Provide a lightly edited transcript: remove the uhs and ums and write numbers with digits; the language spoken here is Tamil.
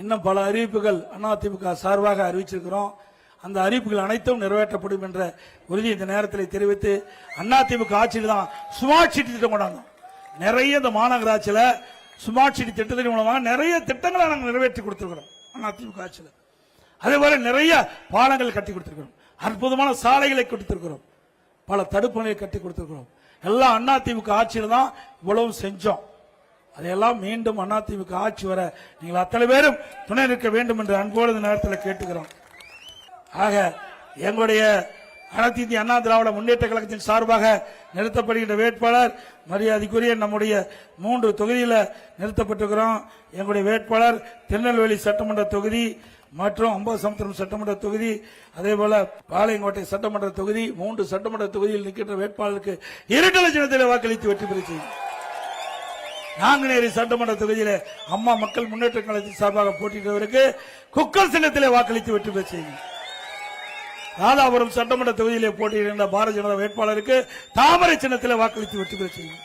இன்னும் பல அறிவிப்புகள் அதிமுக சார்பாக அறிவிச்சிருக்கிறோம். அந்த அறிவிப்புகள் அனைத்தும் நிறைவேற்றப்படும் என்ற உறுதி இந்த நேரத்தில் தெரிவித்து, அதிமுக ஆட்சியில் தான் ஸ்மார்ட் சிட்டி திட்டம் கொண்டாந்தோம். நிறைய இந்த மாநகராட்சியில் ஸ்மார்ட் சிட்டி திட்டத்தின் மூலமாக நிறைய திட்டங்களை நாங்கள் நிறைவேற்றி கொடுத்திருக்கிறோம் அதிமுக ஆட்சியில். அதே போல நிறைய பாலங்கள் கட்டி கொடுத்திருக்கிறோம், அற்புதமான சாலைகளை கொடுத்திருக்கிறோம், பல தடுப்பணையை கட்டி கொடுத்திருக்கிறோம். எல்லாம் அதிமுக ஆட்சியில் தான் இவ்வளவு செஞ்சோம். அதையெல்லாம் மீண்டும் அதிமுக ஆட்சி வர நீங்கள் அத்தனை பேரும் துணை நிற்க வேண்டும் என்று அன்போடு இந்த நேரத்தில் கேட்டுக்கிறோம். ஆக எங்களுடைய அனைத்து இந்திய அண்ணா திராவிட முன்னேற்ற கழகத்தின் சார்பாக நிறுத்தப்படுகின்ற வேட்பாளர் மரியாதைக்குரிய நம்முடைய 3 தொகுதியில் நிறுத்தப்பட்டிருக்கிறோம். எங்களுடைய வேட்பாளர் திருநெல்வேலி சட்டமன்ற தொகுதி மற்றும் அம்பாசமுத்திரம் சட்டமன்ற தொகுதி, அதே போல பாளையங்கோட்டை சட்டமன்ற தொகுதி, 3 சட்டமன்ற தொகுதியில் நிற்கின்ற வேட்பாளருக்கு இரட்டை சின்னத்தில் வாக்களித்து வெற்றி பெற செய்யும். நாங்குநேரி சட்டமன்ற தொகுதியிலே அம்மா மக்கள் முன்னேற்ற கழகத்தின் சார்பாக போட்டியிட்டவருக்கு குக்கர் சின்னத்திலே வாக்களித்து வெற்றி பெற செய்யும். ராதாபுரம் சட்டமன்ற தொகுதியிலே போட்டியிடுகின்ற பாரதிய ஜனதா வேட்பாளருக்கு தாமரை சின்னத்திலே வாக்களித்து வெற்றி பெற செய்யும்.